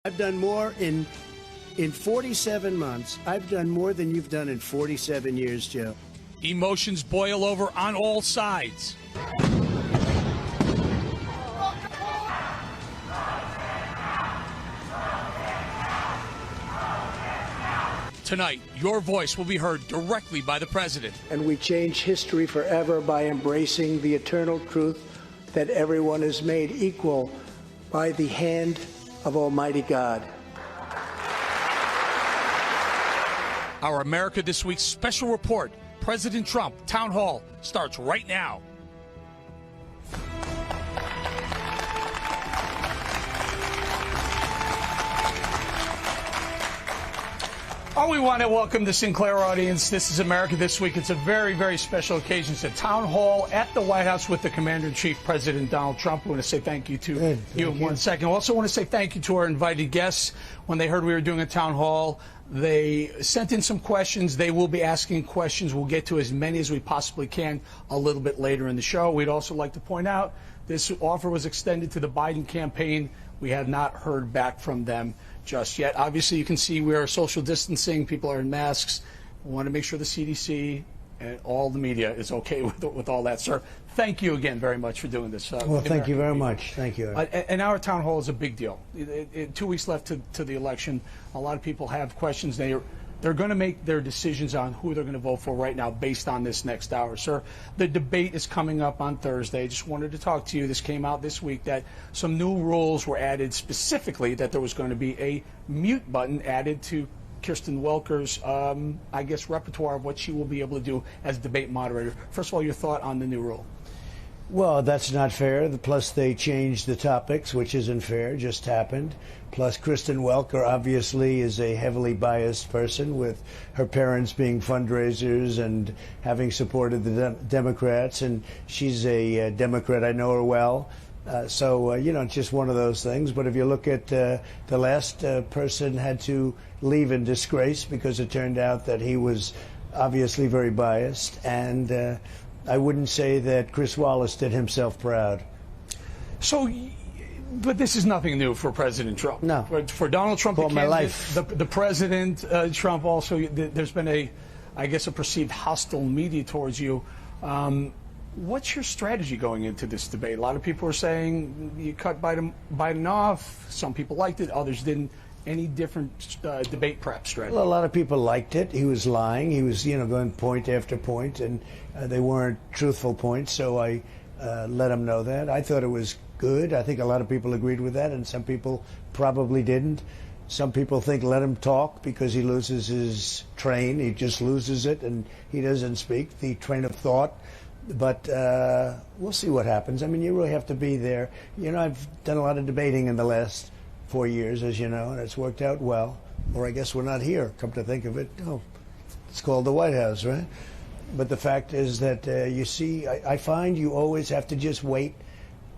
I've done more in 47 months. I've done more than you've done in 47 years, Joe. Emotions boil over on all sides. Tonight, your voice will be heard directly by the president. And we change history forever by embracing the eternal truth that everyone is made equal by the hand of Almighty God. Our America This Week's special report, President Trump Town Hall, starts right now. Oh, we want to welcome the Sinclair audience. This is America This Week. It's a very, very special occasion. It's a town hall at the White House with the Commander-in-Chief, President Donald Trump. We want to say thank you to you in 1 second. I also want to say thank you to our invited guests. When they heard we were doing a town hall, they sent in some questions. They will be asking questions. We'll get to as many as we possibly can a little bit later in the show. We'd also like to point out this offer was extended to the Biden campaign. We have not heard back from them just yet. Obviously, you can see we are social distancing. People are in masks. We want to make sure the CDC and all the media is okay with all that. Sir, thank you again very much for doing this. Well, thank you very much. Thank you. And our town hall is a big deal. 2 weeks left to the election. A lot of people have questions. They're going to make their decisions on who they're going to vote for right now based on this next hour. Sir, the debate is coming up on Thursday. I just wanted to talk to you. This came out this week that some new rules were added, specifically that there was going to be a mute button added to Kirsten Welker's, I guess, repertoire of what she will be able to do as debate moderator. First of all, your thought on the new rule. Well, that's not fair. Plus, they changed the topics, which isn't fair, just happened. Plus, Kristen Welker obviously is a heavily biased person, with her parents being fundraisers and having supported the Democrats, and she's a Democrat. I know her well. So, it's just one of those things. But if you look at the last person had to leave in disgrace because it turned out that he was obviously very biased. And I wouldn't say that Chris Wallace did himself proud. So, but this is nothing new for President Trump. No. For Donald Trump, for my life. The President Trump also, there's been a perceived hostile media towards you. What's your strategy going into this debate? A lot of people are saying you cut Biden off. Some people liked it, others didn't. Any different debate prep strategy? Well, a lot of people liked it. He was lying. He was, going point after point, and they weren't truthful points. So I let him know that. I thought it was good. I think a lot of people agreed with that, and some people probably didn't. Some people think let him talk because he loses his train. He just loses it, and he doesn't speak the train of thought. But we'll see what happens. I mean, you really have to be there. I've done a lot of debating in the last 4 years, as you know, and it's worked out well. Or I guess we're not here, come to think of it. Oh, it's called the White House, right? But the fact is that you see, I find you always have to just wait.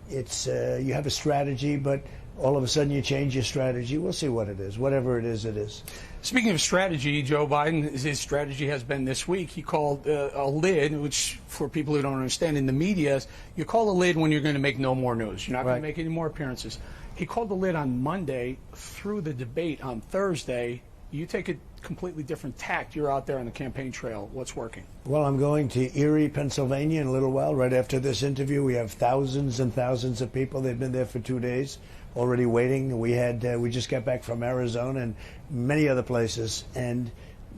It's you have a strategy, but all of a sudden you change your strategy. We'll see what it is. Whatever it is, it is. Speaking of strategy, Joe Biden, his strategy has been this week. He called a lid, which for people who don't understand in the media, you call a lid when you're going to make no more news. You're not going to make any more appearances. He called the lid on Monday through the debate on Thursday. You take a completely different tact. You're out there on the campaign trail. What's working? Well, I'm going to Erie, Pennsylvania in a little while. Right after this interview, we have thousands and thousands of people. They've been there for 2 days already waiting. We just got back from Arizona and many other places, and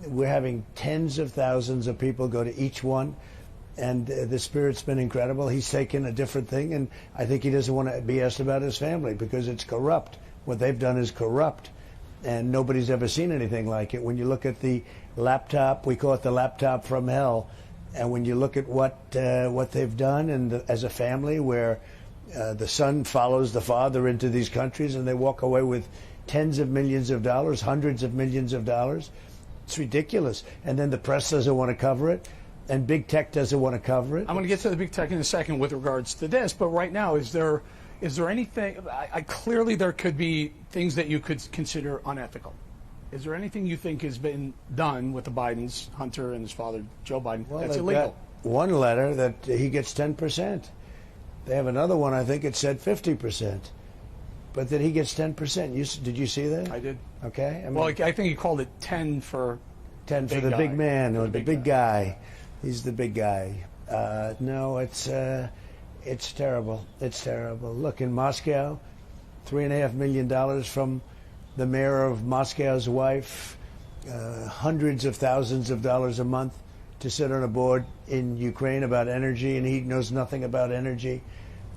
we're having tens of thousands of people go to each one. And the spirit's been incredible. He's taken a different thing, and I think he doesn't want to be asked about his family because it's corrupt. What they've done is corrupt, and nobody's ever seen anything like it. When you look at the laptop, we call it the laptop from hell, and when you look at what they've done and as a family, where the son follows the father into these countries, and they walk away with tens of millions of dollars, hundreds of millions of dollars. It's ridiculous. And then the press doesn't want to cover it. And big tech doesn't want to cover it. I'm going to get to the big tech in a second with regards to this, but right now, is there anything? Clearly, there could be things that you could consider unethical. Is there anything you think has been done with the Bidens, Hunter and his father, Joe Biden, that's illegal? Got one letter that he gets 10%. They have another one, I think it said 50%. but that he gets 10%. Did you see that? I did. Okay. I mean, Well, I think he called it 10 for 10 for the guy. big man or the big guy. guy. He's the big guy. No, it's terrible. It's terrible. Look, in Moscow, $3.5 million from the mayor of Moscow's wife, hundreds of thousands of dollars a month to sit on a board in Ukraine about energy, and he knows nothing about energy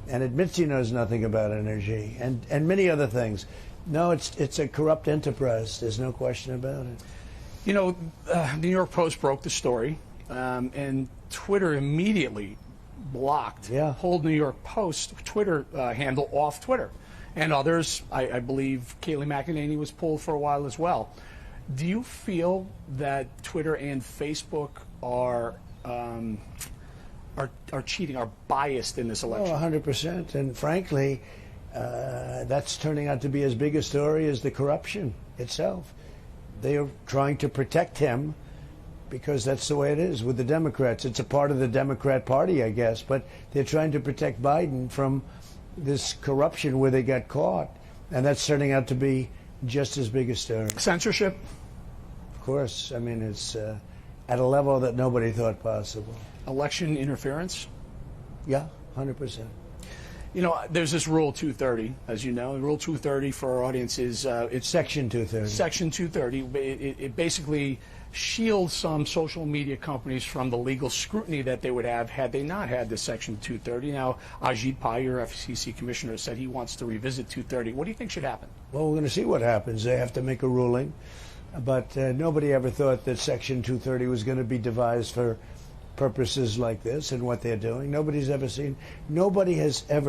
and admits he knows nothing about energy and many other things. No, it's a corrupt enterprise. There's no question about it. You know, the New York Post broke the story, and Twitter immediately blocked, pulled New York Post Twitter handle off Twitter. And others, I believe Kayleigh McEnany was pulled for a while as well. Do you feel that Twitter and Facebook are cheating, are biased in this election? Oh, 100%. And frankly, that's turning out to be as big a story as the corruption itself. They are trying to protect him because that's the way it is with the Democrats. It's a part of the Democrat Party, I guess, but they're trying to protect Biden from this corruption where they got caught, and that's turning out to be just as big a story. Censorship? Of course. I mean, it's at a level that nobody thought possible. Election interference? Yeah, 100%. You know, there's this Rule 230, as you know. Rule 230 for our audience is it's Section 230. Section 230. It basically shields some social media companies from the legal scrutiny that they would have had they not had this Section 230. Now, Ajit Pai, your FCC commissioner, said he wants to revisit 230. What do you think should happen? Well, we're going to see what happens. They have to make a ruling. But nobody ever thought that Section 230 was going to be devised for purposes like this and what they're doing. Nobody has ever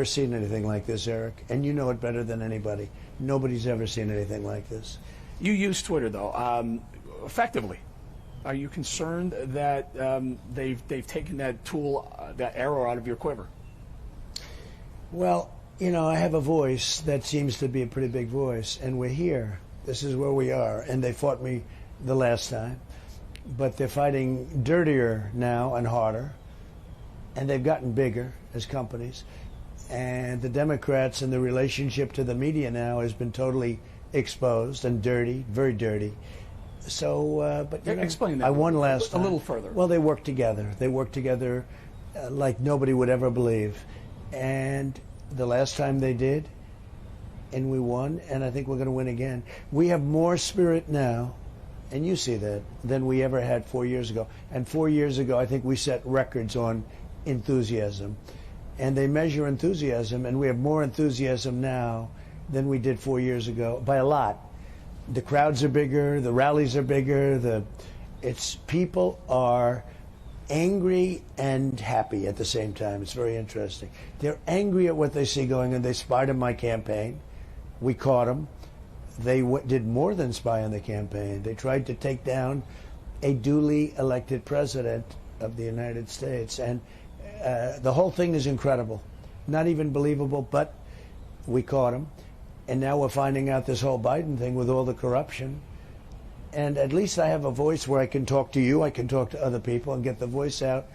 seen anything like this, Eric, and you know it better than anybody. Nobody's ever seen anything like this. You use Twitter, though, effectively. Are you concerned that they've taken that tool, that arrow out of your quiver? Well, you know, I have a voice that seems to be a pretty big voice, and we're here. This is where we are, and they fought me the last time. But they're fighting dirtier now and harder, and they've gotten bigger as companies. And the Democrats and the relationship to the media now has been totally exposed and dirty, very dirty. So, but you know, explain that. I won last time. A little further. Well, they work together. They work together like nobody would ever believe. And the last time they did, and we won, and I think we're going to win again. We have more spirit now, and you see that, than we ever had 4 years ago. And 4 years ago, I think we set records on enthusiasm. And they measure enthusiasm, and we have more enthusiasm now than we did 4 years ago, by a lot. The crowds are bigger, the rallies are bigger, people are angry and happy at the same time. It's very interesting. They're angry at what they see going on. They spied on my campaign. We caught them. They did more than spy on the campaign. They tried to take down a duly elected president of the United States. And the whole thing is incredible. Not even believable, but we caught them. And now we're finding out this whole Biden thing with all the corruption. And at least I have a voice where I can talk to you, I can talk to other people and get the voice out.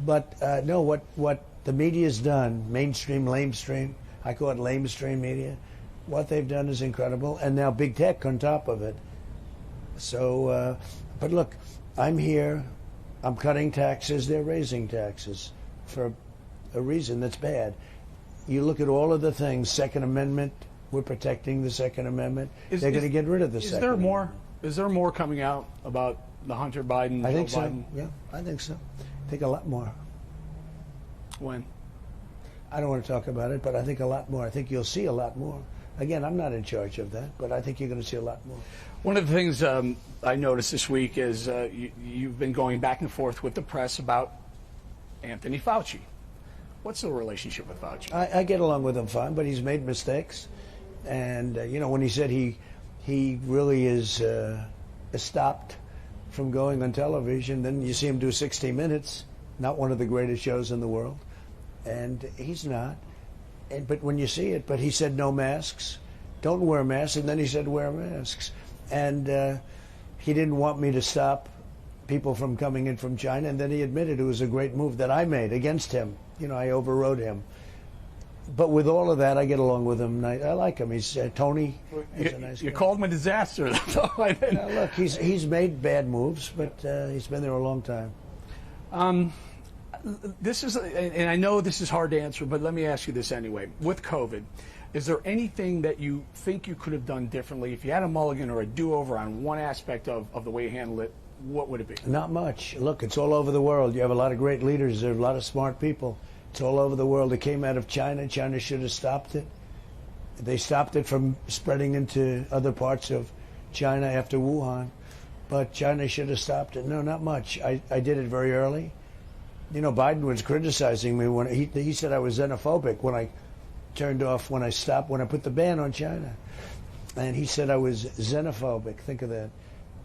But no, what the media's done, mainstream, lamestream, I call it lamestream media, what they've done is incredible. And now big tech on top of it. So, but look, I'm here, I'm cutting taxes, they're raising taxes for a reason that's bad. You look at all of the things, Second Amendment, we're protecting the Second Amendment. They're going to get rid of the Second Amendment. Is there more coming out about the Hunter Biden? I think Joe so. Biden? Yeah, I think so. I think a lot more. When? I don't want to talk about it, but I think a lot more. I think you'll see a lot more. Again, I'm not in charge of that, but I think you're going to see a lot more. One of the things I noticed this week is you've been going back and forth with the press about Anthony Fauci. What's the relationship with Fauci? I get along with him fine, but he's made mistakes. And, you know, when he said he really is stopped from going on television, then you see him do 60 Minutes, not one of the greatest shows in the world. And he's not. But when you see it, but he said no masks, don't wear masks, and then he said wear masks. And he didn't want me to stop people from coming in from China, and then he admitted it was a great move that I made against him. You know, I overrode him. But with all of that, I get along with him. I like him. He's Tony. He's a nice guy. You called him a disaster. Now, look, he's made bad moves, but he's been there a long time. This is, and I know this is hard to answer, but let me ask you this anyway. With COVID, is there anything that you think you could have done differently? If you had a mulligan or a do-over on one aspect of the way you handled it, what would it be? Not much. Look, it's all over the world. You have a lot of great leaders. There are a lot of smart people. It's all over the world. It came out of China. China should have stopped it. They stopped it from spreading into other parts of China after Wuhan. But China should have stopped it. No, not much. I did it very early. You know, Biden was criticizing me when he said I was xenophobic when I put the ban on China. And he said I was xenophobic. Think of that.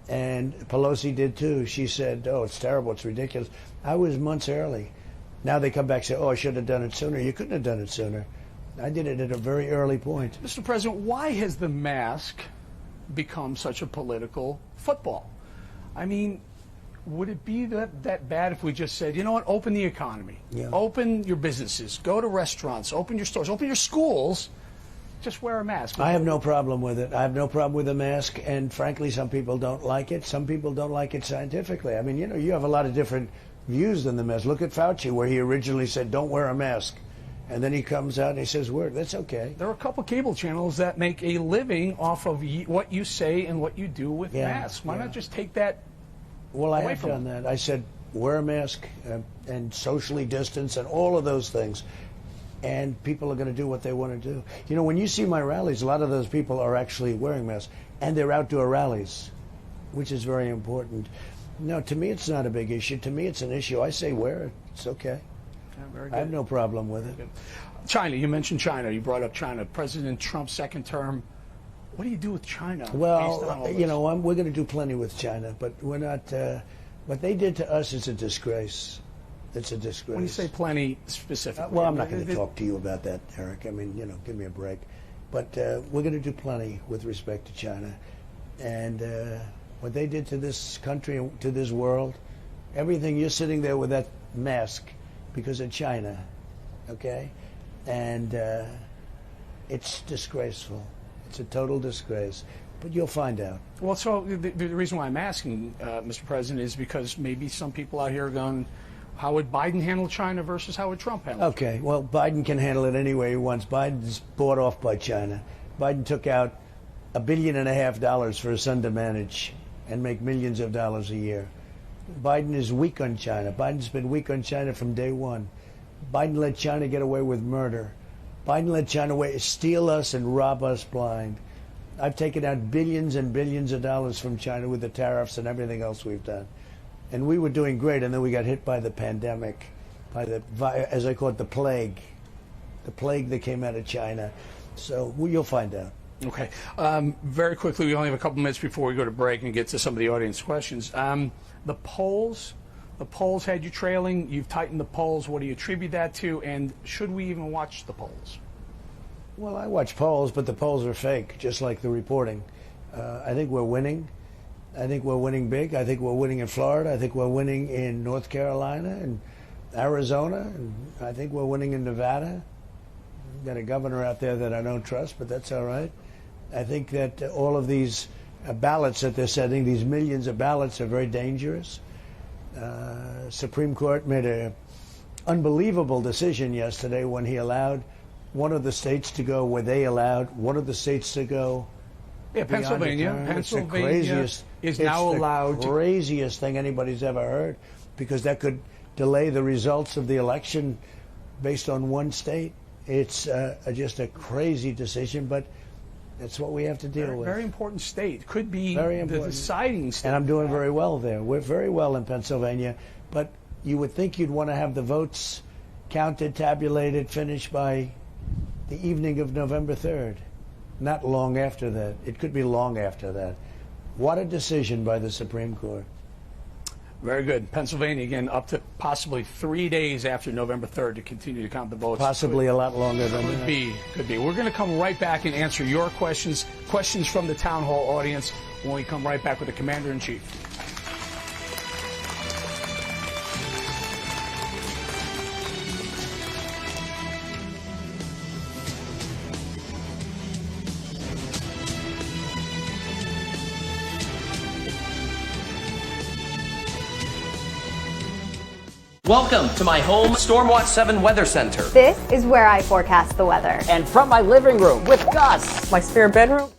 And Pelosi did too. She said, oh, it's terrible. It's ridiculous. I was months early. Now they come back and say, oh, I should have done it sooner. You couldn't have done it sooner. I did it at a very early point. Mr. President, why has the mask become such a political football? I mean, would it be that bad if we just said, you know what, open the economy, open your businesses, go to restaurants, open your stores, open your schools, just wear a mask? I have no problem with it. I have no problem with a mask, and frankly, some people don't like it. Some people don't like it scientifically. I mean, you know, you have a lot of different views than the mask. Look at Fauci, where he originally said, don't wear a mask. And then he comes out and he says, that's okay. There are a couple cable channels that make a living off of what you say and what you do with masks. Why not just take that Well, I away have from done them? that. I said, wear a mask and socially distance and all of those things. And people are going to do what they want to do. You know, when you see my rallies, a lot of those people are actually wearing masks. And they're outdoor rallies, which is very important. No, to me, it's not a big issue. To me, it's an issue. I say wear it. It's okay. Yeah, very good. I have no problem with it. China, you mentioned China. You brought up China. President Trump's second term. What do you do with China? Well, you know, we're going to do plenty with China, but we're not. What they did to us is a disgrace. It's a disgrace. When you say plenty specifically. Well, I'm not going to talk to you about that, Eric. I mean, you know, give me a break. But we're going to do plenty with respect to China. And what they did to this country, to this world, everything, you're sitting there with that mask because of China, okay? And it's disgraceful. It's a total disgrace. But you'll find out. Well, so the reason why I'm asking, Mr. President, is because maybe some people out here are going, how would Biden handle China versus how would Trump handle it? Okay, well, Biden can handle it any way he wants. Biden's bought off by China. Biden took out $1.5 billion for his son to manage and make millions of dollars a year. Biden is weak on China. Biden's been weak on China from day one. Biden let China get away with murder. Biden let China steal us and rob us blind. I've taken out billions and billions of dollars from China with the tariffs and everything else we've done. And we were doing great, and then we got hit by the pandemic, by the, as I call it, the plague that came out of China. So you'll find out. Okay. Very quickly, we only have a couple minutes before we go to break and get to some of the audience questions. The polls had you trailing. You've tightened the polls. What do you attribute that to? And should we even watch the polls? Well, I watch polls, but the polls are fake, just like the reporting. I think we're winning. I think we're winning big. I think we're winning in Florida. I think we're winning in North Carolina and Arizona. And I think we're winning in Nevada. We've got a governor out there that I don't trust, but that's all right. I think that all of these ballots that they're setting, these millions of ballots, are very dangerous. Supreme Court made an unbelievable decision yesterday when he allowed one of the states to go where they allowed one of the states to go. Yeah, Pennsylvania. Pennsylvania is now allowed. It's the craziest thing anybody's ever heard, because that could delay the results of the election based on one state. It's just a crazy decision, but that's what we have to deal with. Very important state. Could be the deciding state. And I'm doing very well there. We're very well in Pennsylvania, but you would think you'd want to have the votes counted, tabulated, finished by the evening of November 3rd. Not long after that. It could be long after that. What a decision by the Supreme Court. Very good. Pennsylvania, again, up to possibly 3 days after November 3rd to continue to count the votes. Possibly a lot longer than that. Could be. We're going to come right back and answer your questions from the town hall audience when we come right back with the Commander-in-Chief. Welcome to my home Stormwatch 7 Weather Center. This is where I forecast the weather. And from my living room with Gus, my spare bedroom.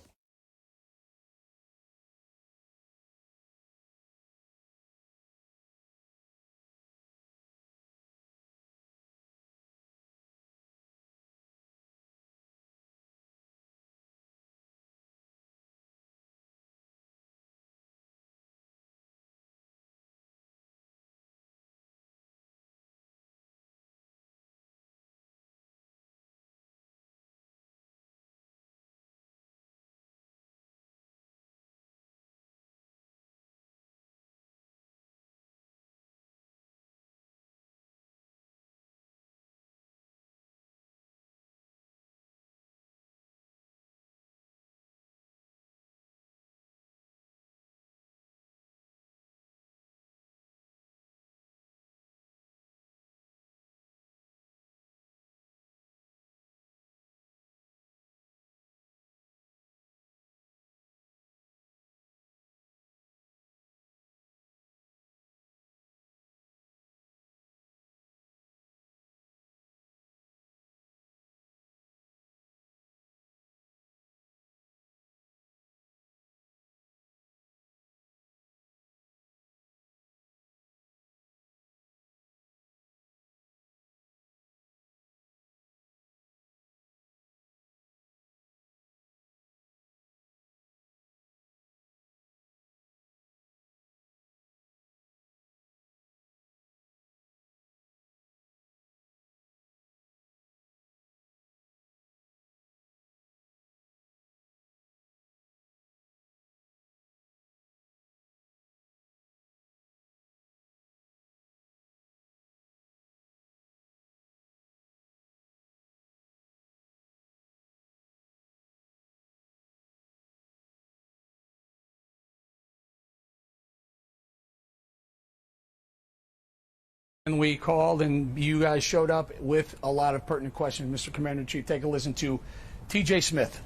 And we called, and you guys showed up with a lot of pertinent questions. Mr. Commander-in-Chief, take a listen to T.J. Smith.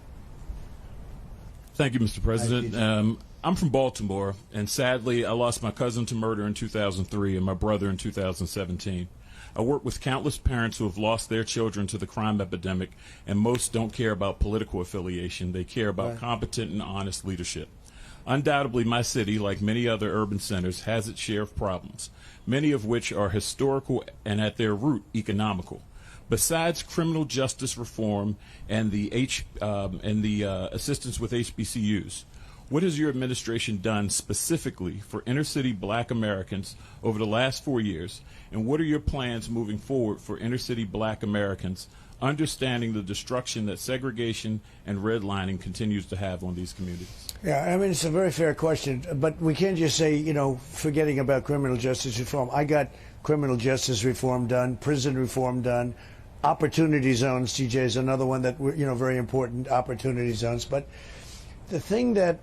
Thank you, Mr. President. I'm from Baltimore, and sadly, I lost my cousin to murder in 2003 and my brother in 2017. I work with countless parents who have lost their children to the crime epidemic, and most don't care about political affiliation. They care about competent and honest leadership. Undoubtedly, my city, like many other urban centers, has its share of problems, many of which are historical and at their root economical. Besides criminal justice reform and the assistance with HBCUs, what has your administration done specifically for inner-city black Americans over the last 4 years, and what are your plans moving forward for inner-city black Americans, understanding the destruction that segregation and redlining continues to have on these communities? Yeah, I mean, it's a very fair question, but we can't just say, you know, forgetting about criminal justice reform. I got criminal justice reform done, prison reform done, opportunity zones, TJ, is another one that, you know, very important, opportunity zones. But the thing that,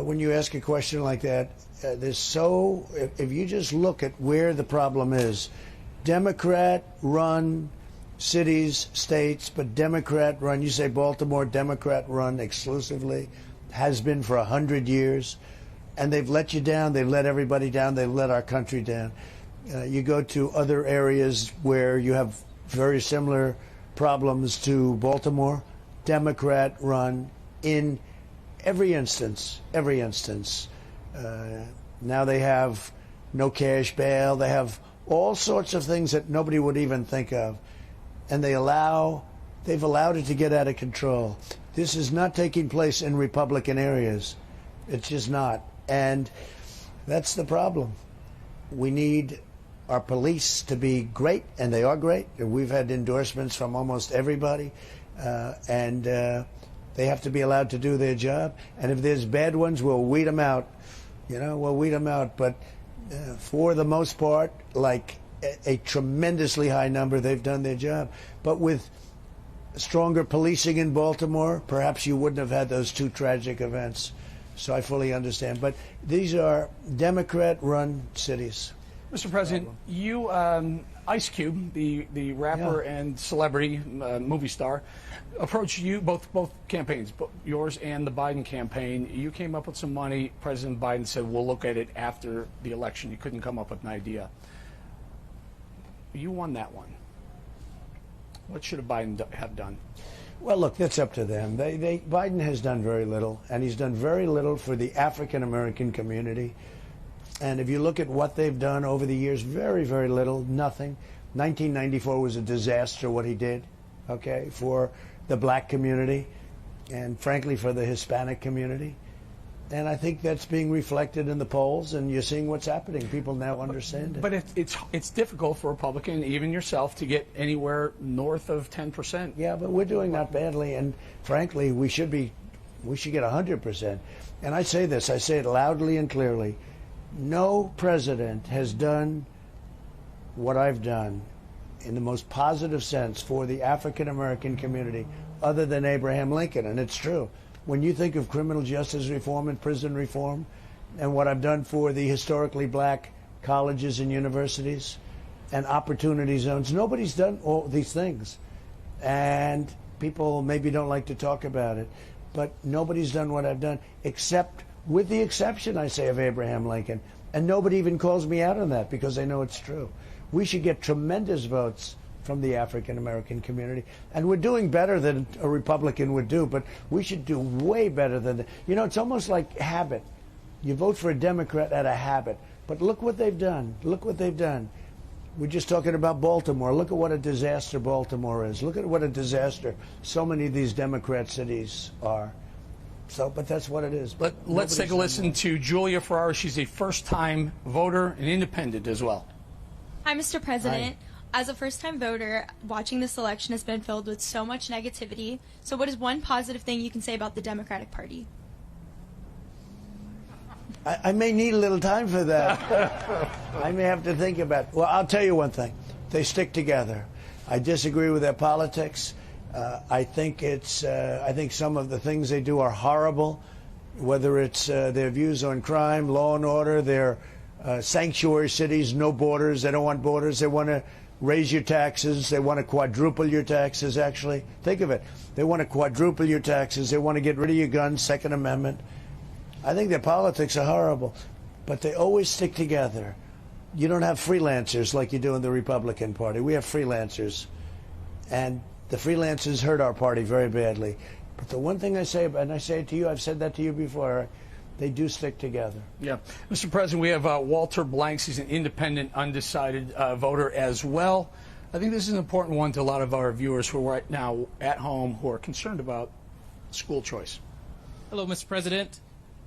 when you ask a question like that, if you just look at where the problem is, Democrat-run cities, states, but Democrat-run, you say Baltimore, Democrat-run exclusively, has been for 100 years, and they've let you down, they've let everybody down, they've let our country down. You go to other areas where you have very similar problems to Baltimore, Democrat-run in every instance. Now they have no cash bail, they have all sorts of things that nobody would even think of, and they've allowed it to get out of control. This is not taking place in Republican areas. It's just not. And that's the problem. We need our police to be great, and they are great. We've had endorsements from almost everybody, and they have to be allowed to do their job. And if there's bad ones, we'll weed them out. You know, we'll weed them out. But for the most part, like a tremendously high number, they've done their job. But with stronger policing in Baltimore, perhaps you wouldn't have had those two tragic events. So I fully understand. But these are Democrat-run cities. Mr. President, you, Ice Cube, the rapper and celebrity movie star, approached you, both campaigns, yours and the Biden campaign. You came up with some money. President Biden said, we'll look at it after the election. You couldn't come up with an idea. you won that one. What should Biden have done? Well, look, that's up to them. Biden has done very little, and he's done very little for the African-American community. And if you look at what they've done over the years, very, very little, nothing. 1994 was a disaster, what he did, okay, for the black community and, frankly, for the Hispanic community. And I think that's being reflected in the polls, and you're seeing what's happening. People now understand it. But it's difficult for a Republican, even yourself, to get anywhere north of 10%. Yeah, but we're doing that badly, and frankly, we should get 100%. And I say this, I say it loudly and clearly. No president has done what I've done in the most positive sense for the African American community other than Abraham Lincoln, and it's true. When you think of criminal justice reform and prison reform and what I've done for the historically black colleges and universities and opportunity zones, nobody's done all these things. And people maybe don't like to talk about it, but nobody's done what I've done, except with the exception, I say, of Abraham Lincoln. And nobody even calls me out on that because they know it's true. We should get tremendous votes from the African American community. And we're doing better than a Republican would do, but we should do way better than that. You know, it's almost like habit. You vote for a Democrat out of habit. But look what they've done. Look what they've done. We're just talking about Baltimore. Look at what a disaster Baltimore is. Look at what a disaster so many of these Democrat cities are. So, but that's what it is. Let's take a listen to Julia Ferrara. She's a first-time voter and independent as well. Hi, Mr. President. Hi. As a first-time voter, watching this election has been filled with so much negativity. So what is one positive thing you can say about the Democratic Party? I may need a little time for that. I may have to think about it. Well, I'll tell you one thing. They stick together. I disagree with their politics. I think some of the things they do are horrible, whether it's their views on crime, law and order, their sanctuary cities, no borders. They don't want borders. They want to raise your taxes. They want to quadruple your taxes, actually. Think of it. They want to quadruple your taxes. They want to get rid of your guns, Second Amendment. I think their politics are horrible, but they always stick together. You don't have freelancers like you do in the Republican Party. We have freelancers, and the freelancers hurt our party very badly. But the one thing I say, and I say it to you, I've said that to you before, they do stick together. Yeah. Mr. President, we have Walter Blanks. He's an independent, undecided voter as well. I think this is an important one to a lot of our viewers who are right now at home who are concerned about school choice. Hello, Mr. President.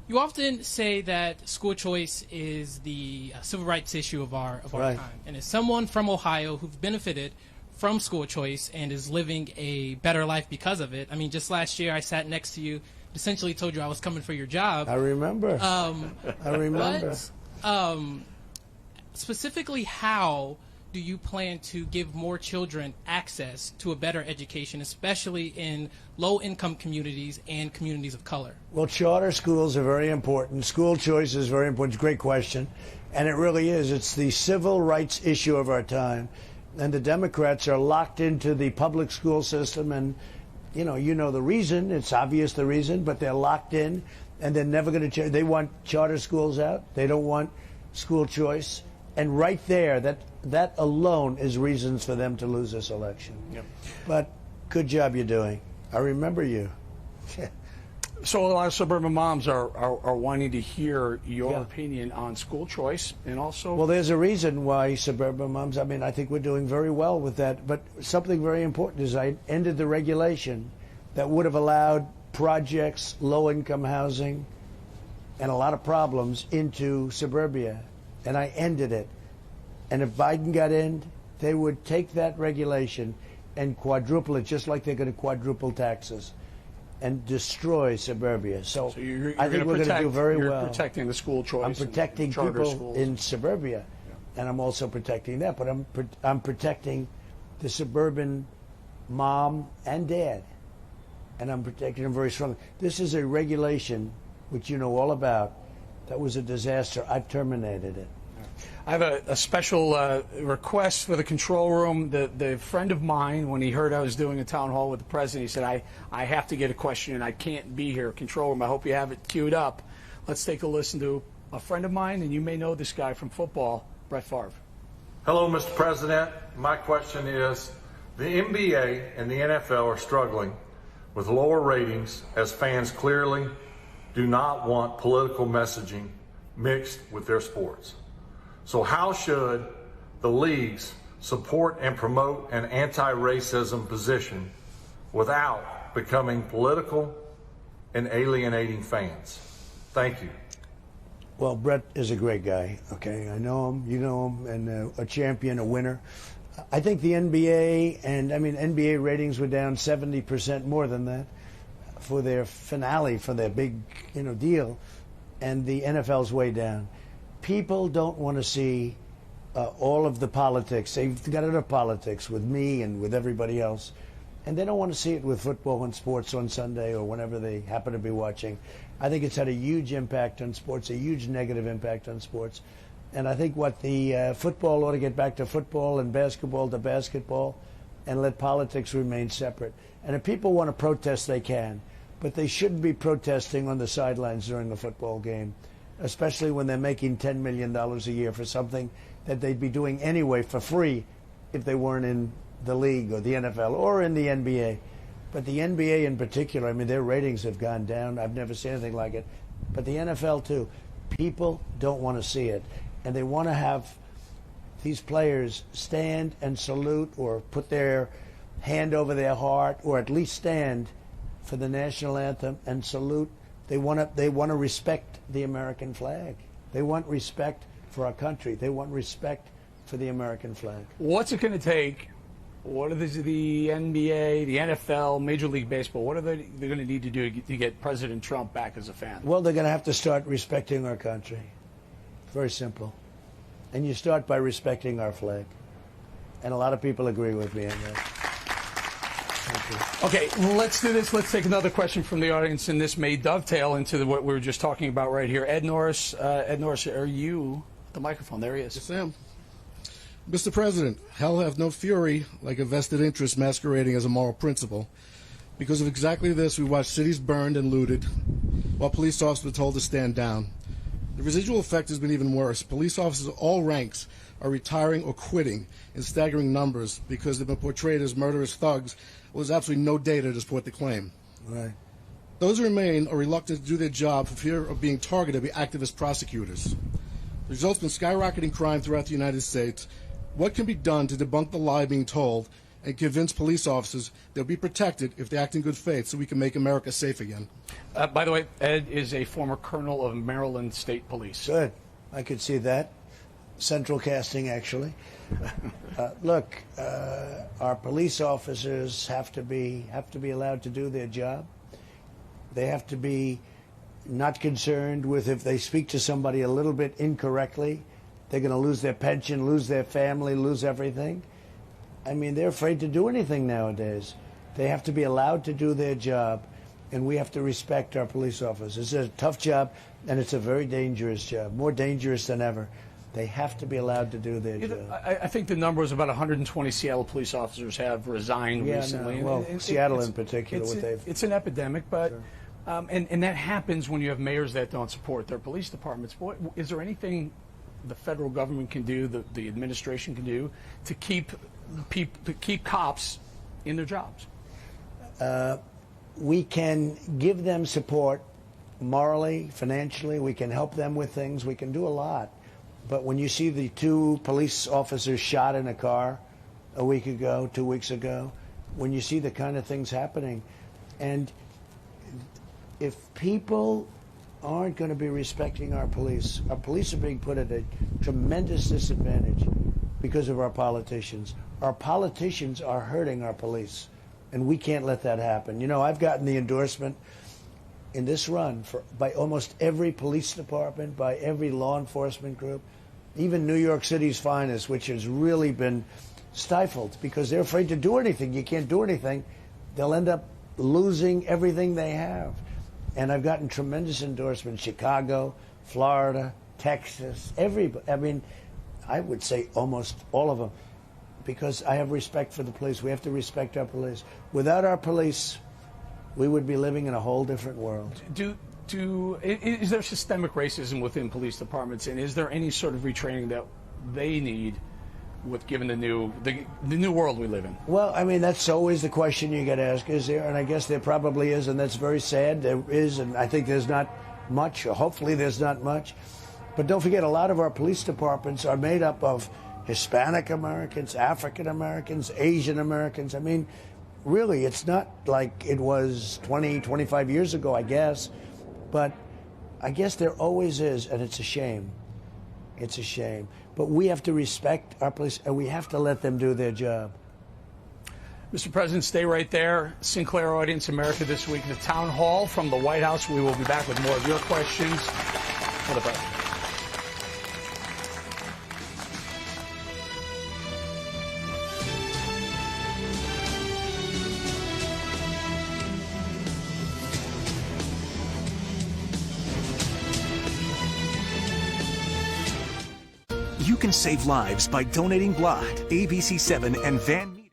You often say that school choice is the civil rights issue of our Right. time. And as someone from Ohio who's benefited from school choice and is living a better life because of it, I mean, just last year I sat next to you, essentially told you I was coming for your job. I remember. I remember. But, specifically, how do you plan to give more children access to a better education, especially in low-income communities and communities of color? Well, charter schools are very important. School choice is very important. It's a great question. And it really is. It's the civil rights issue of our time. And the Democrats are locked into the public school system. And, you know the reason. It's obvious the reason. But they're locked in. And they're never going to change. They want charter schools out. They don't want school choice. And right there, that alone is reasons for them to lose this election. Yep. But good job you're doing. I remember you. So a lot of suburban moms are wanting to hear your Yeah. opinion on school choice and also... Well, there's a reason why suburban moms, I think we're doing very well with that. But something very important is I ended the regulation that would have allowed projects, low-income housing, and a lot of problems into suburbia. And I ended it. And if Biden got in, they would take that regulation and quadruple it, just like they're going to quadruple taxes, and destroy suburbia. So you're I think we're going to do very well. You're protecting the school choice. I'm protecting charter people schools. in suburbia, and I'm also protecting that. But I'm protecting the suburban mom and dad, and I'm protecting them very strongly. This is a regulation which you know all about. That was a disaster. I've terminated it. I have a special request for the control room. The friend of mine, when he heard I was doing a town hall with the president, he said, I have to get a question and I can't be here. Control room, I hope you have it queued up. Let's take a listen to a friend of mine, and you may know this guy from football, Brett Favre. Hello, Mr. President. My question is, the NBA and the NFL are struggling with lower ratings as fans clearly do not want political messaging mixed with their sports. So how should the leagues support and promote an anti-racism position without becoming political and alienating fans? Thank you. Well, Brett is a great guy, okay? I know him, you know him, and a champion, a winner. I think the NBA, and I mean, NBA ratings were down 70% more than that for their finale, for their big, deal, and the NFL's way down. People don't want to see all of the politics. They've got enough politics with me and with everybody else, and they don't want to see it with football and sports on Sunday or whenever they happen to be watching. I think it's had a huge impact on sports, a huge negative impact on sports. And I think what the football ought to get back to football and basketball to basketball and let politics remain separate. And if people want to protest, they can. But they shouldn't be protesting on the sidelines during a football game, especially when they're making $10 million a year for something that they'd be doing anyway for free if they weren't in the league or the NFL or in the NBA. But the NBA in particular, I mean, their ratings have gone down. I've never seen anything like it. But the NFL, too. People don't want to see it. And they want to have these players stand and salute or put their hand over their heart or at least stand for the national anthem and salute. They want to respect the American flag. They want respect for our country. They want respect for the American flag. What's it going to take? What are the NBA, the NFL, Major League Baseball, what are they going to need to do to get President Trump back as a fan? Well, they're going to have to start respecting our country. Very simple. And you start by respecting our flag. And a lot of people agree with me on that. Okay, let's do this. Let's take another question from the audience, and this may dovetail into what we were just talking about right here. Ed Norris, are you the microphone? There he is. Yes, I am. Mr. President, hell have no fury like a vested interest masquerading as a moral principle. Because of exactly this, we watched cities burned and looted, while police officers were told to stand down. The residual effect has been even worse. Police officers of all ranks are retiring or quitting in staggering numbers because they've been portrayed as murderous thugs. Well, there's absolutely no data to support the claim. Right. Those who remain are reluctant to do their job for fear of being targeted by activist prosecutors. The result's been skyrocketing crime throughout the United States. What can be done to debunk the lie being told and convince police officers they'll be protected if they act in good faith so we can make America safe again? By the way, Ed is a former colonel of Maryland State Police. Good. I could see that. Central casting, actually. Look, our police officers have to be allowed to do their job. They have to be not concerned with if they speak to somebody a little bit incorrectly, they're going to lose their pension, lose their family, lose everything. I mean, they're afraid to do anything nowadays. They have to be allowed to do their job, and we have to respect our police officers. It's a tough job, and it's a very dangerous job, more dangerous than ever. They have to be allowed to do their job. I think the number is about 120 Seattle police officers have resigned recently. No. Well, Seattle in particular. It's an epidemic, but Sure. and that happens when you have mayors that don't support their police departments. Is there anything the federal government can do, the administration can do, to keep cops in their jobs? We can give them support morally, financially. We can help them with things. We can do a lot. But when you see the 2 police officers shot in a car a week ago, 2 weeks ago, when you see the kind of things happening, and if people aren't going to be respecting our police are being put at a tremendous disadvantage because of our politicians. Our politicians are hurting our police, and we can't let that happen. You know, I've gotten the endorsement in this run by almost every police department, by every law enforcement group, even New York City's finest, which has really been stifled because they're afraid to do anything. You can't do anything. They'll end up losing everything they have. And I've gotten tremendous endorsements, Chicago, Florida, Texas, everybody. I mean, I would say almost all of them, because I have respect for the police. We have to respect our police. Without our police, we would be living in a whole different world. Is there systemic racism within police departments, and is there any sort of retraining that they need with given the new world we live in? Well, I mean, that's always the question you got to ask, is there? And I guess there probably is, and that's very sad. There is, and I think there's not much, or hopefully there's not much. But don't forget, a lot of our police departments are made up of Hispanic Americans, African Americans, Asian Americans. I mean, really, it's not like it was 20, 25 years ago, I guess. But I guess there always is, and it's a shame. It's a shame. But we have to respect our police, and we have to let them do their job. Mr. President, stay right there. Sinclair audience, America This Week, the town hall from the White House. We will be back with more of your questions for the president. You can save lives by donating blood. ABC7 and Van Meter.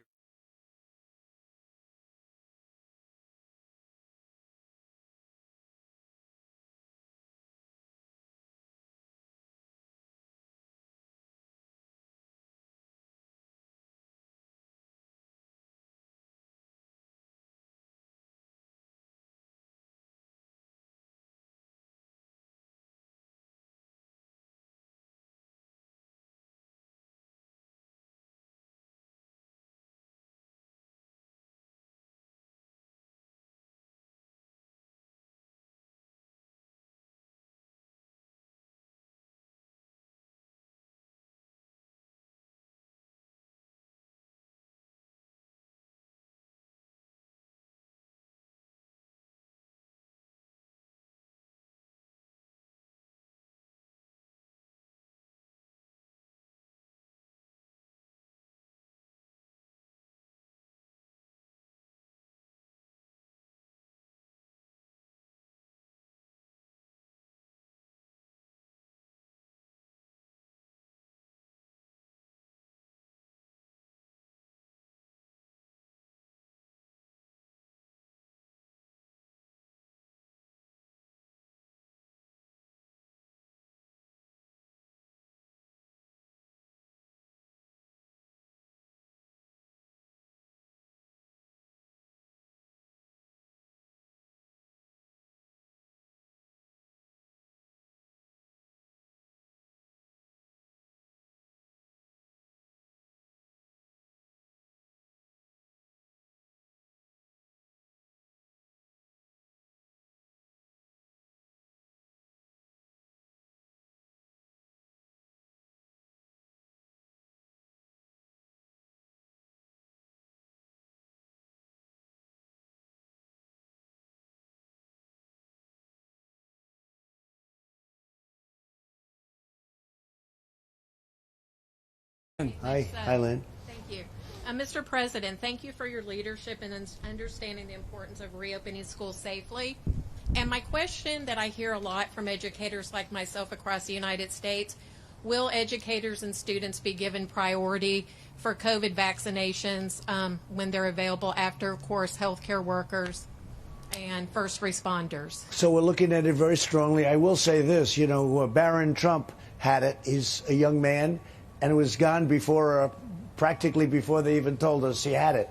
Hi, Lynn. Thank you. Mr. President, thank you for your leadership in understanding the importance of reopening schools safely. And my question that I hear a lot from educators like myself across the United States, will educators and students be given priority for COVID vaccinations when they're available after, of course, healthcare workers and first responders? So we're looking at it very strongly. I will say this, you know, Barron Trump had it. He's a young man, and it was gone before, practically before they even told us he had it.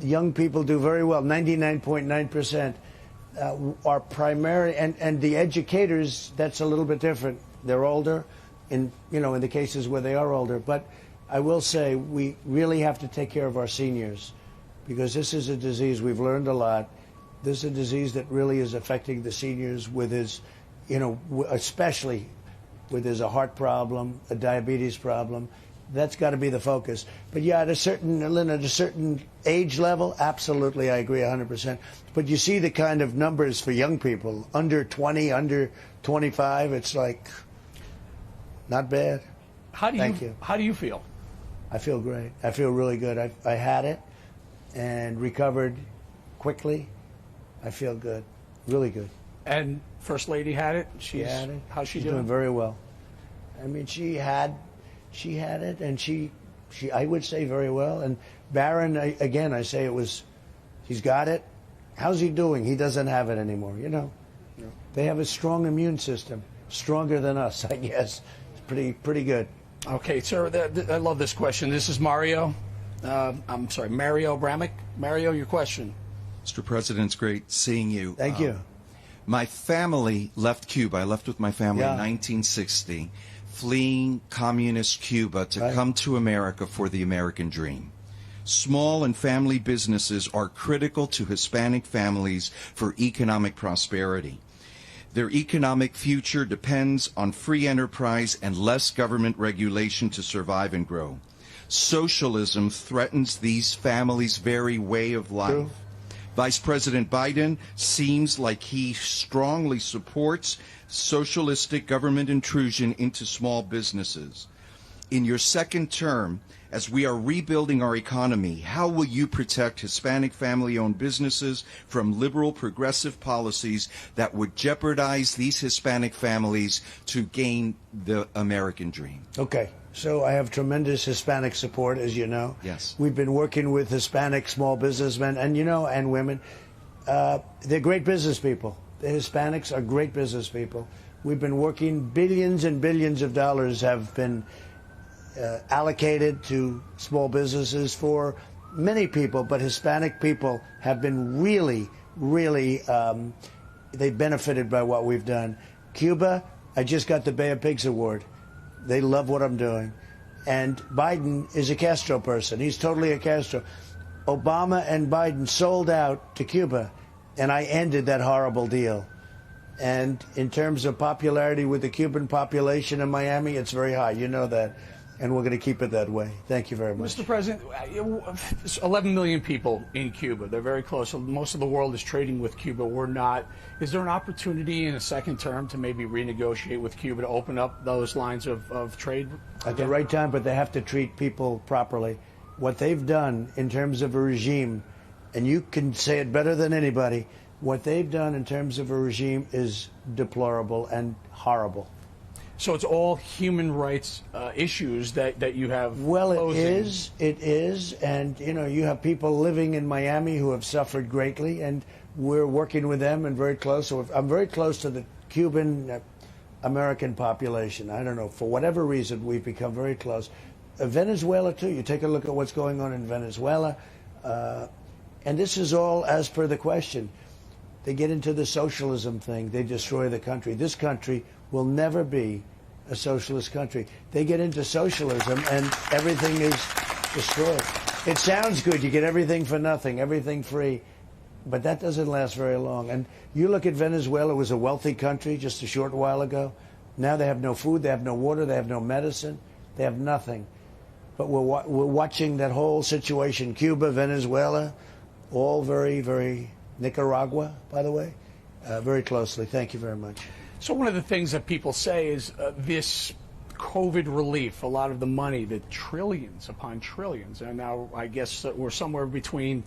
Young people do very well. 99.9% are primary, and the educators, that's a little bit different. They're older, in the cases where they are older. But I will say we really have to take care of our seniors, because this is a disease, we've learned a lot. This is a disease that really is affecting the seniors with his, especially with his a heart problem, a diabetes problem. That's got to be the focus. But yeah, at a certain age level, absolutely, I agree 100%. But you see the kind of numbers for young people, under 20, under 25, it's like, not bad. Thank you. How do you feel? I feel great. I feel really good. I had it and recovered quickly. I feel good, really good. And First Lady had it. She had it. How's she She's doing? doing very well. I mean, she had it, and she I would say very well. And Barron, again, I say he's got it. How's he doing? He doesn't have it anymore. They have a strong immune system, stronger than us, I guess. It's pretty good. Okay, sir, I love this question. This is Mario. I'm sorry, Mario Bramick. Mario, your question. Mr. President, it's great seeing you. Thank you. My family left Cuba. I left with my family Yeah. in 1960, fleeing communist Cuba to come to America for the American dream. Small and family businesses are critical to Hispanic families for economic prosperity. Their economic future depends on free enterprise and less government regulation to survive and grow. Socialism threatens these families' very way of life. True. Vice President Biden seems like he strongly supports socialistic government intrusion into small businesses. In your second term, as we are rebuilding our economy, how will you protect Hispanic family-owned businesses from liberal progressive policies that would jeopardize these Hispanic families to gain the American dream? Okay. So I have tremendous Hispanic support, as you know. Yes. We've been working with Hispanic small businessmen and, and women. They're great business people. The Hispanics are great business people. We've been working, billions and billions of dollars have been allocated to small businesses for many people, but Hispanic people have been really, they've benefited by what we've done. Cuba, I just got the Bay of Pigs Award. They love what I'm doing. And Biden is a Castro person. He's totally a Castro. Obama and Biden sold out to Cuba, and I ended that horrible deal. And in terms of popularity with the Cuban population in Miami, it's very high. You know that. And we're going to keep it that way. Thank you very much. Mr. President, 11 million people in Cuba. They're very close. Most of the world is trading with Cuba. We're not. Is there an opportunity in a second term to maybe renegotiate with Cuba to open up those lines of trade? At the right time, but they have to treat people properly. What they've done in terms of a regime, and you can say it better than anybody, what they've done in terms of a regime is deplorable and horrible. So it's all human rights issues that you have. Well, closing. it is, and you have people living in Miami who have suffered greatly, and we're working with them and very close. So I'm very close to the Cuban American population. I don't know, for whatever reason, we've become very close. Venezuela too. You take a look at what's going on in Venezuela, and this is all as per the question. They get into the socialism thing. They destroy the country. This country will never be a socialist country. They get into socialism and everything is destroyed. It sounds good. You get everything for nothing, everything free. But that doesn't last very long. And you look at Venezuela, it was a wealthy country just a short while ago. Now they have no food, they have no water, they have no medicine, they have nothing. But we're watching that whole situation, Cuba, Venezuela, all very, very, Nicaragua, by the way, very closely. Thank you very much. So one of the things that people say is this COVID relief, a lot of the money, the trillions upon trillions, and now I guess we're somewhere between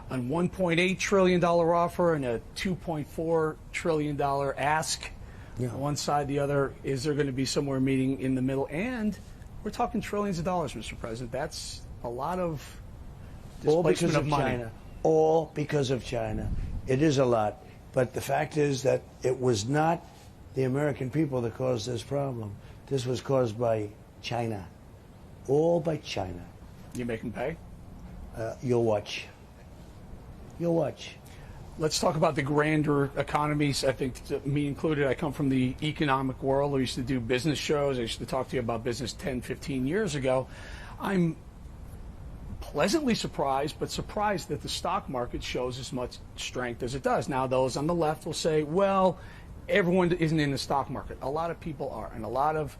a $1.8 trillion offer and a $2.4 trillion ask. Yeah. One side, the other. Is there going to be somewhere meeting in the middle? And we're talking trillions of dollars, Mr. President. That's a lot of displacement of money. China. All because of China. It is a lot. But the fact is that it was not the American people that caused this problem. This was caused by China. All by China. You make them pay? You'll watch. You'll watch. Let's talk about the grander economies. I think, me included, I come from the economic world. I used to do business shows. I used to talk to you about business 10, 15 years ago. I'm pleasantly surprised, but surprised that the stock market shows as much strength as it does. Now, those on the left will say, well, everyone isn't in the stock market. A lot of people are, and a lot of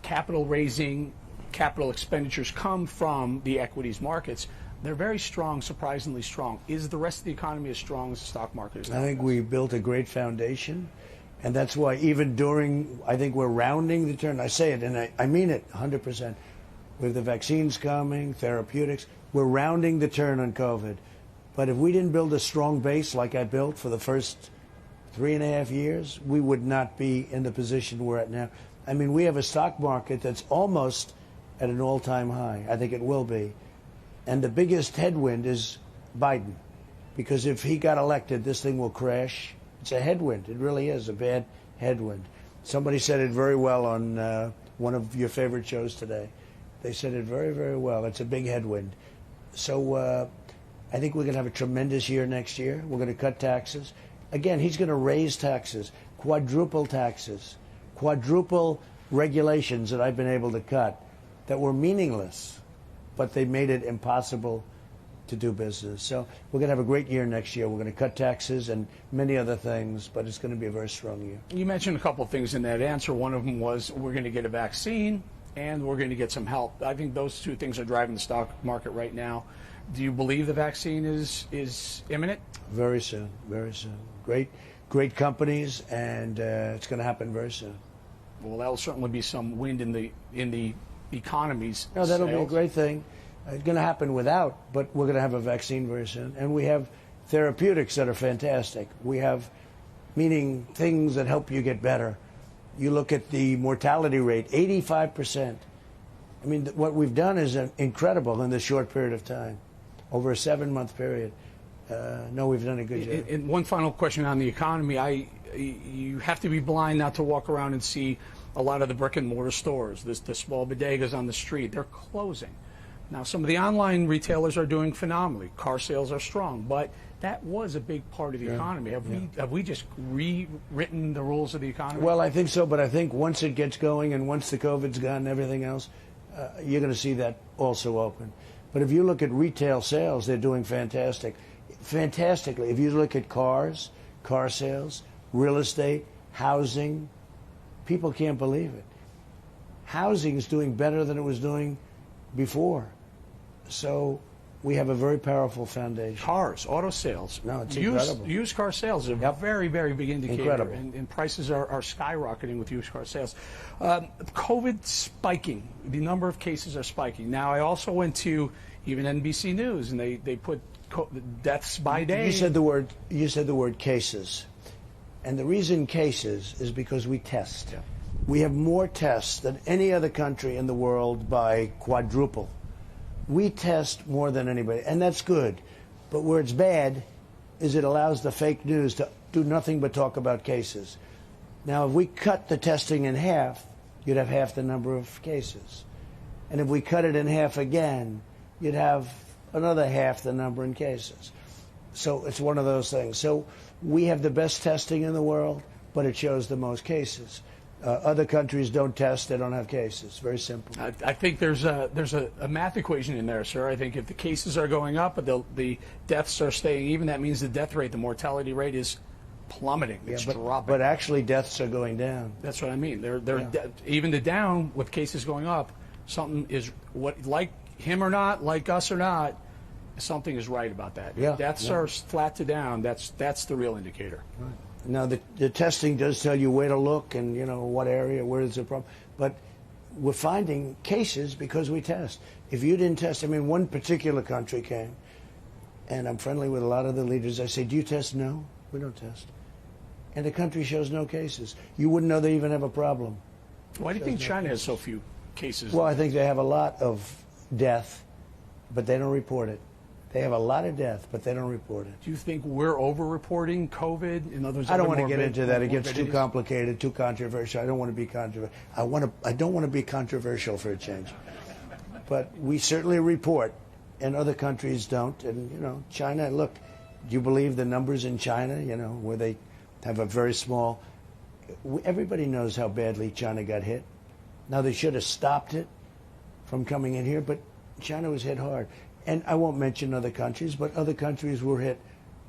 capital raising, capital expenditures come from the equities markets. They're very strong, surprisingly strong. Is the rest of the economy as strong as the stock market is? I think we built a great foundation, and that's why even during, I think we're rounding the turn. I say it, and I mean it 100%. With the vaccines coming, therapeutics, we're rounding the turn on COVID. But if we didn't build a strong base like I built for the first 3.5 years, we would not be in the position we're at now. I mean, we have a stock market that's almost at an all-time high. I think it will be. And the biggest headwind is Biden, because if he got elected, this thing will crash. It's a headwind. It really is a bad headwind. Somebody said it very well on one of your favorite shows today. They said it very, very well. It's a big headwind. So I think we're going to have a tremendous year next year. We're going to cut taxes. Again, he's going to raise taxes, quadruple taxes, quadruple regulations that I've been able to cut that were meaningless, but they made it impossible to do business. So we're going to have a great year next year. We're going to cut taxes and many other things, but it's going to be a very strong year. You mentioned a couple of things in that answer. One of them was we're going to get a vaccine and we're going to get some help. I think those two things are driving the stock market right now. Do you believe the vaccine is imminent? Very soon, very soon. Great companies, and it's going to happen very soon. Well, that'll certainly be some wind in the economy's No, that'll sails. be a great thing. It's going to happen without, but we're going to have a vaccine very soon. And we have therapeutics that are fantastic. We have, meaning things that help you get better. You look at the mortality rate, 85%. I mean, what we've done is incredible in this short period of time, over a 7-month period. No, we've done a good job. And one final question on the economy. You have to be blind not to walk around and see a lot of the brick and mortar stores. The small bodegas on the street, they're closing. Now, some of the online retailers are doing phenomenally. Car sales are strong, but that was a big part of the economy. Have we just rewritten the rules of the economy? Well, I think so, but I think once it gets going and once the COVID's gone and everything else, you're going to see that also open. But if you look at retail sales, they're doing fantastically. If you look at cars, car sales, real estate, housing, people can't believe it. Housing is doing better than it was doing before. So we have a very powerful foundation. Cars, auto sales. No, it's incredible. Used car sales are a very, very big indicator. Incredible. And prices are skyrocketing with used car sales. COVID spiking. The number of cases are spiking. Now, I also went to even NBC News, and they put deaths by day. You said the word cases. And the reason cases is because we test. Yeah. We have more tests than any other country in the world by quadruple. We test more than anybody, and that's good. But where it's bad is it allows the fake news to do nothing but talk about cases. Now, if we cut the testing in half, you'd have half the number of cases. And if we cut it in half again, you'd have another half the number in cases. So it's one of those things. So we have the best testing in the world, but it shows the most cases. Other countries don't test, they don't have cases. Very simple. I think there's a math equation in there, sir. I think if the cases are going up, but the deaths are staying even, that means the death rate, the mortality rate is plummeting. It's dropping. But actually deaths are going down. That's what I mean. Even the down with cases going up, something is like him or not, like us or not, something is right about that. Yeah, If deaths are flat to down, that's the real indicator. Right. Now, the testing does tell you where to look and, what area, where is the problem. But we're finding cases because we test. If you didn't test, one particular country came, and I'm friendly with a lot of the leaders. I say, do you test? No, we don't test. And the country shows no cases. You wouldn't know they even have a problem. Why do you think China has so few cases? Well, I think they have a lot of death, but they don't report it. They have a lot of death, but they don't report it. Do you think we're over-reporting COVID? In other words, I don't want to get into that. It gets too complicated, too controversial. I don't want to be controversial. I don't want to be controversial for a change. But we certainly report, and other countries don't. And, China, look, do you believe the numbers in China, where they have a very small... Everybody knows how badly China got hit. Now, they should have stopped it from coming in here, but China was hit hard. And I won't mention other countries, but other countries were hit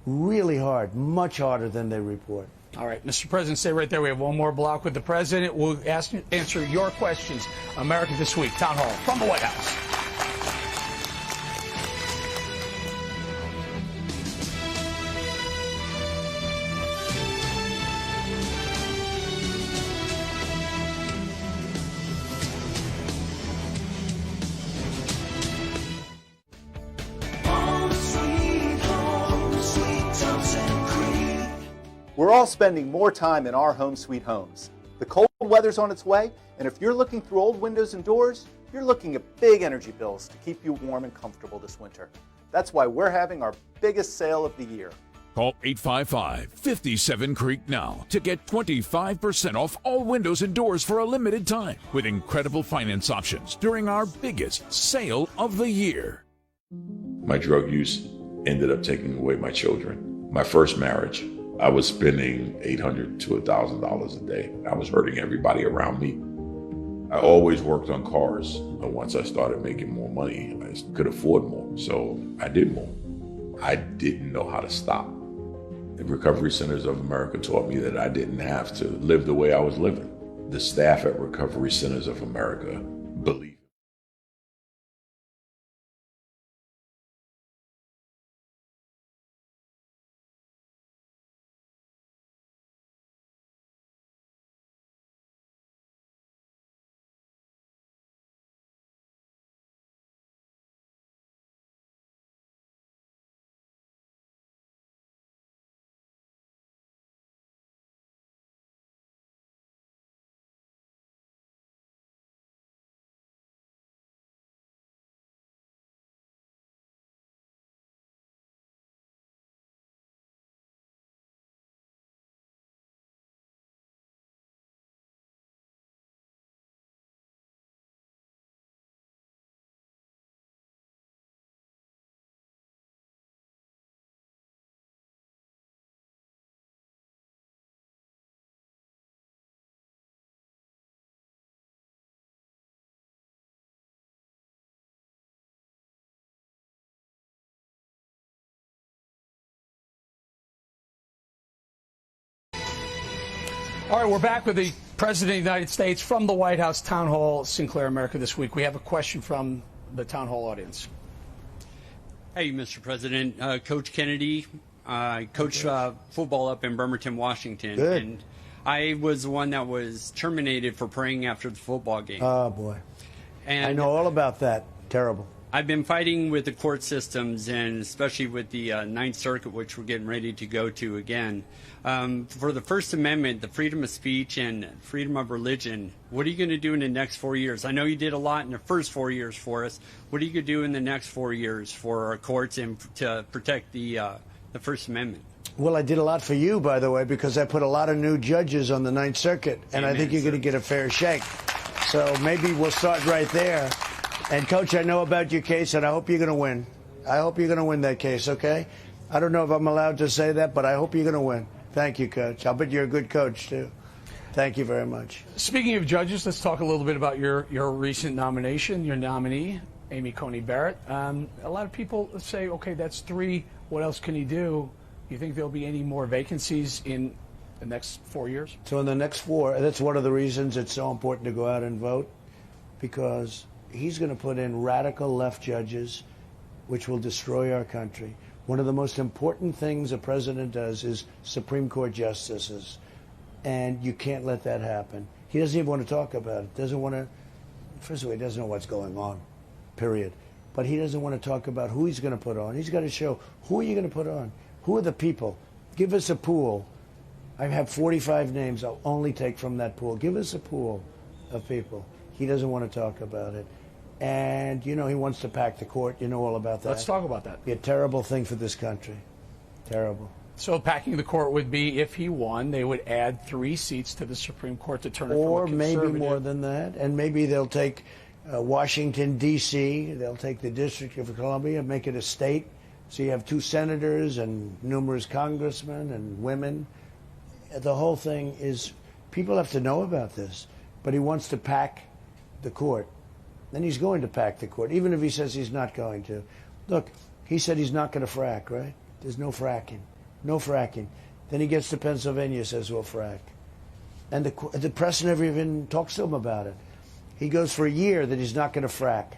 really hard, much harder than they report. All right, Mr. President, stay right there. We have one more block with the President. We'll answer your questions. America This Week, Town Hall from the White House. We're all spending more time in our home sweet homes. The cold weather's on its way, and if you're looking through old windows and doors, you're looking at big energy bills to keep you warm and comfortable this winter. That's why we're having our biggest sale of the year. Call 855-57-CREEK now to get 25% off all windows and doors for a limited time with incredible finance options during our biggest sale of the year. My drug use ended up taking away my children. My first marriage, I was spending $800 to $1,000 a day. I was hurting everybody around me. I always worked on cars, but once I started making more money, I could afford more, so I did more. I didn't know how to stop. The Recovery Centers of America taught me that I didn't have to live the way I was living. The staff at Recovery Centers of America believe. All right, we're back with the President of the United States from the White House Town Hall, Sinclair, America This Week. We have a question from the Town Hall audience. Hey, Mr. President. Coach Kennedy, I coach football up in Bremerton, Washington. Good. And I was the one that was terminated for praying after the football game. Oh, boy. And I know all about that. Terrible. I've been fighting with the court systems, and especially with the Ninth Circuit, which we're getting ready to go to again. For the First Amendment, the freedom of speech and freedom of religion, what are you going to do in the next 4 years? I know you did a lot in the first 4 years for us. What are you going to do in the next 4 years for our courts and to protect the First Amendment? Well, I did a lot for you, by the way, because I put a lot of new judges on the Ninth Circuit, and Amen, I think you're going to get a fair shake. So maybe we'll start right there. And, Coach, I know about your case, and I hope you're going to win. I hope you're going to win that case, okay? I don't know if I'm allowed to say that, but I hope you're going to win. Thank you, Coach. I'll bet you're a good coach, too. Thank you very much. Speaking of judges, let's talk a little bit about your recent nomination, your nominee, Amy Coney Barrett. A lot of people say, okay, that's 3. What else can he do? You think there'll be any more vacancies in the next 4 years? So in the next 4, that's one of the reasons it's so important to go out and vote, because he's going to put in radical left judges, which will destroy our country. One of the most important things a president does is Supreme Court justices, and you can't let that happen. He doesn't even want to talk about it. Doesn't want to. First of all, he doesn't know what's going on, period. But he doesn't want to talk about who he's going to put on. He's got to show, who are you going to put on? Who are the people? Give us a pool. I have 45 names I'll only take from that pool. Give us a pool of people. He doesn't want to talk about it. And, you know, he wants to pack the court. You know all about that. Let's talk about that. Be a terrible thing for this country. Terrible. So packing the court would be, if he won, they would add 3 seats to the Supreme Court to turn it or from a maybe conservative. more than that. And maybe they'll take Washington, D.C., they'll take the District of Columbia, make it a state. So you have 2 senators and numerous congressmen and women. The whole thing is, people have to know about this. But he wants to pack the court. Then he's going to pack the court, even if he says he's not going to. Look, he said he's not going to frack, right? There's no fracking. No fracking. Then he gets to Pennsylvania, says we'll frack. And the press never even talks to him about it. He goes for a year that he's not going to frack.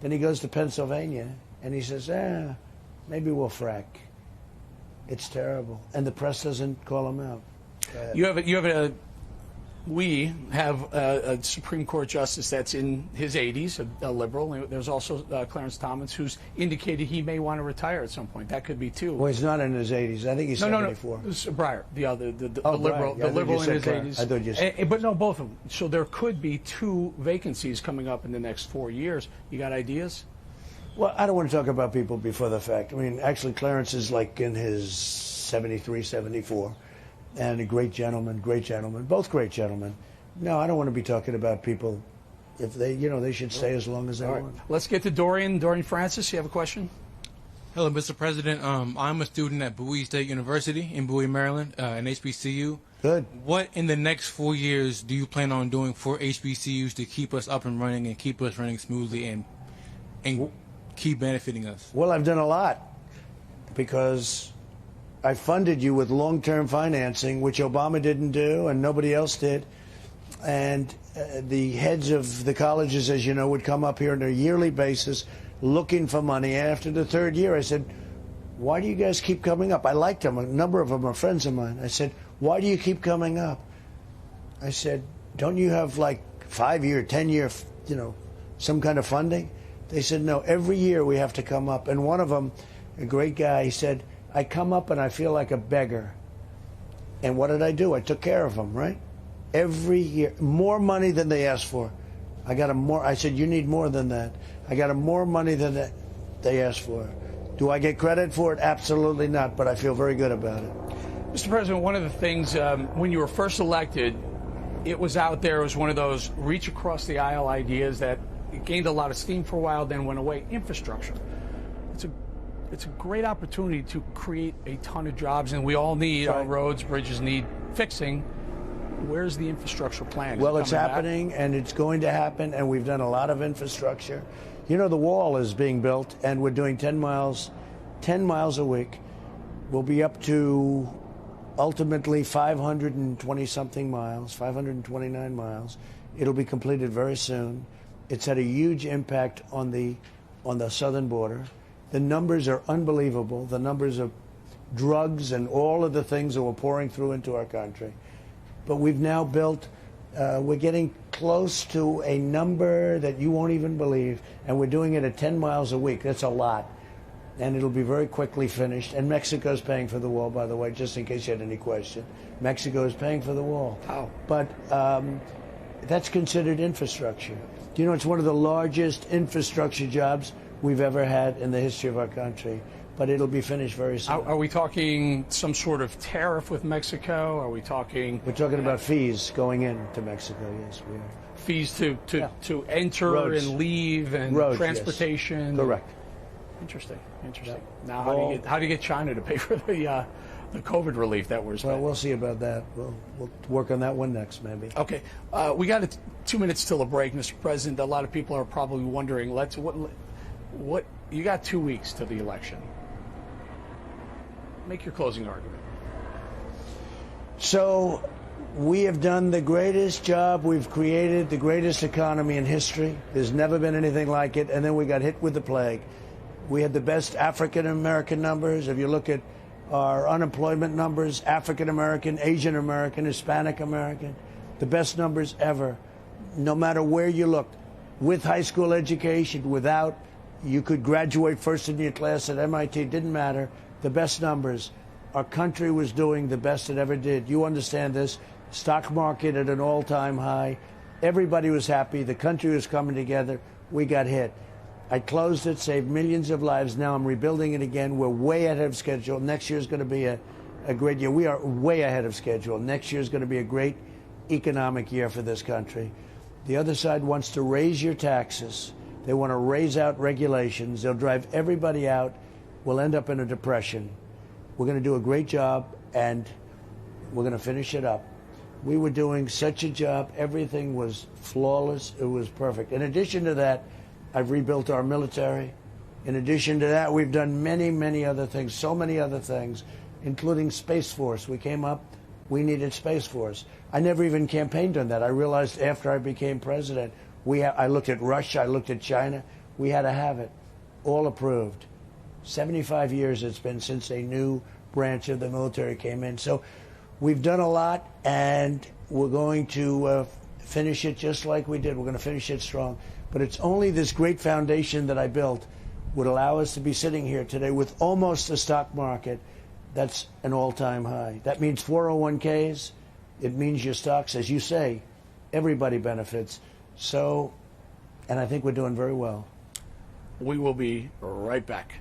Then he goes to Pennsylvania, and he says, maybe we'll frack. It's terrible. And the press doesn't call him out. We have a Supreme Court justice that's in his 80s, a liberal. There's also Clarence Thomas, who's indicated he may want to retire at some point. That could be 2. Well, he's not in his 80s. I think he's 74. No. Breyer, the Oh, liberal, Breyer. the I thought liberal you in his said 80s. I thought you said. But no, both of them. So there could be 2 vacancies coming up in the next 4 years. You got ideas? Well, I don't want to talk about people before the fact. I mean, actually, Clarence is like in his 73, 74, and a great gentleman, both great gentlemen. No, I don't want to be talking about people. If they, they should stay as long as they want. Let's get to Dorian. Dorian Francis, you have a question? Hello, Mr. President. I'm a student at Bowie State University in Bowie, Maryland, an HBCU. Good. What in the next 4 years do you plan on doing for HBCUs to keep us up and running and keep us running smoothly and keep benefiting us? Well, I've done a lot because I funded you with long-term financing, which Obama didn't do and nobody else did. And the heads of the colleges, as you know, would come up here on a yearly basis looking for money. After the third year, I said, why do you guys keep coming up? I liked them. A number of them are friends of mine. I said, why do you keep coming up? I said, don't you have like 5-year, 10-year, some kind of funding? They said, no, every year we have to come up. And one of them, a great guy, he said, I come up and I feel like a beggar. And what did I do? I took care of them, right? Every year, more money than they asked for. I got them more. I said, you need more than that. I got them more money than they asked for. Do I get credit for it? Absolutely not, but I feel very good about it. Mr. President, one of the things, when you were first elected, it was out there. It was one of those reach across the aisle ideas that gained a lot of steam for a while, then went away. Infrastructure. It's a great opportunity to create a ton of jobs, and we all need our roads, bridges need fixing. Where's the infrastructure plan? Well, it's happening, and it's going to happen, and we've done a lot of infrastructure. The wall is being built, and we're doing 10 miles a week. We'll be up to ultimately 520-something miles, 529 miles. It'll be completed very soon. It's had a huge impact on the southern border. The numbers are unbelievable. The numbers of drugs and all of the things that we're pouring through into our country. But we've now built, we're getting close to a number that you won't even believe, and we're doing it at 10 miles a week. That's a lot. And it'll be very quickly finished. And Mexico's paying for the wall, by the way, just in case you had any question. Mexico is paying for the wall. How? But that's considered infrastructure. It's one of the largest infrastructure jobs we've ever had in the history of our country. But it'll be finished very soon. Are we talking some sort of tariff with Mexico? Are we talking? We're talking about fees going into Mexico. Yes, we are. Fees to enter Roads. and leave and Roads, transportation. Yes. Correct. Interesting. Yeah. Now, how do you get China to pay for the COVID relief that we're spending? Well, we'll see about that. We'll work on that one next, maybe. Okay, we got 2 minutes till a break, Mr. President. A lot of people are probably wondering. What you got 2 weeks to the election. Make your closing argument. So, we have done the greatest job. We've created the greatest economy in history. There's never been anything like it. And then we got hit with the plague. We had the best African American numbers. If you look at our unemployment numbers, African American, Asian American, Hispanic American, the best numbers ever. No matter where you looked, with high school education, without, you could graduate first in your class at MIT. Didn't matter. The best numbers. Our country was doing the best it ever did. You understand this. Stock market at an all-time high. Everybody was happy. The country was coming together. We got hit. I closed it, saved millions of lives. Now I'm rebuilding it again. We're way ahead of schedule. Next year is going to be a great year. We are way ahead of schedule. Next year is going to be a great economic year for this country. The other side wants to raise your taxes. They want to raise out regulations. They'll drive everybody out. We'll end up in a depression. We're going to do a great job, and we're going to finish it up. We were doing such a job. Everything was flawless. It was perfect. In addition to that, I've rebuilt our military. In addition to that, we've done many, many other things, so many other things, including Space Force. We came up, we needed Space Force. I never even campaigned on that. I realized after I became president, I looked at Russia, I looked at China. We had to have it, all approved. 75 years it's been since a new branch of the military came in. So we've done a lot, and we're going to finish it just like we did. We're going to finish it strong. But it's only this great foundation that I built would allow us to be sitting here today with almost a stock market that's an all-time high. That means 401ks. It means your stocks, as you say, everybody benefits. So, and I think we're doing very well. We will be right back.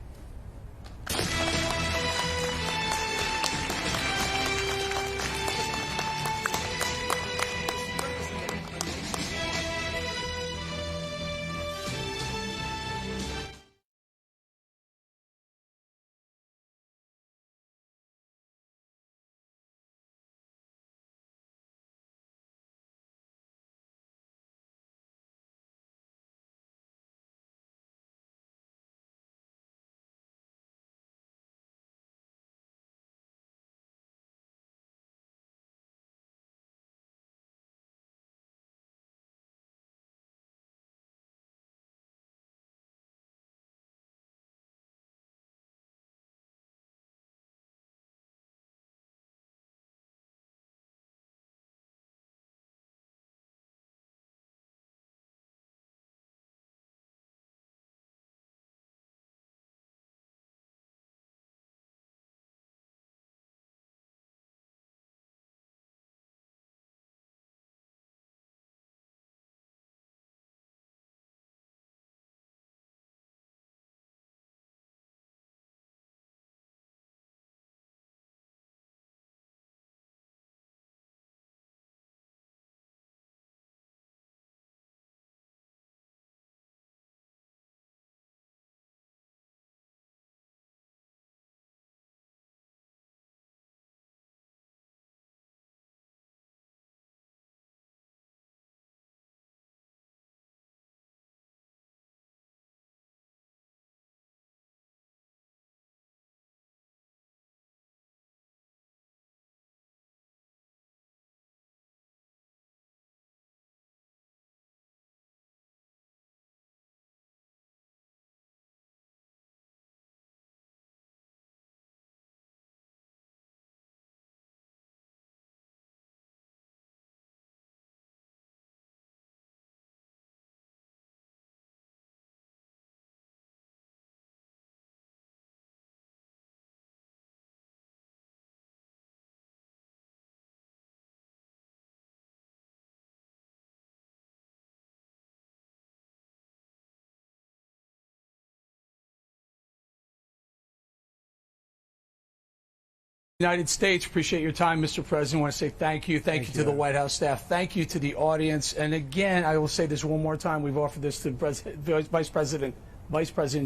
United States. Appreciate your time, Mr. President. I want to say thank you. Thank you to the White House staff. Thank you to the audience. And again, I will say this one more time. We've offered this to Vice President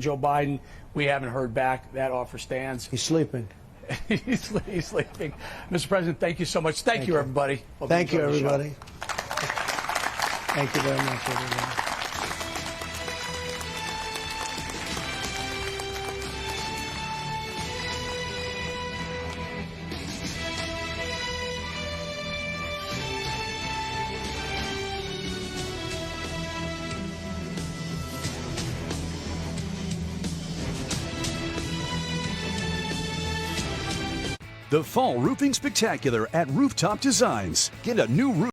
Joe Biden. We haven't heard back. That offer stands. He's sleeping. He's sleeping. Mr. President, thank you so much. Thank you, everybody. Hope Thank you, enjoyed the show. everybody. Thank you very much, everybody. The Fall Roofing Spectacular at Rooftop Designs. Get a new roof.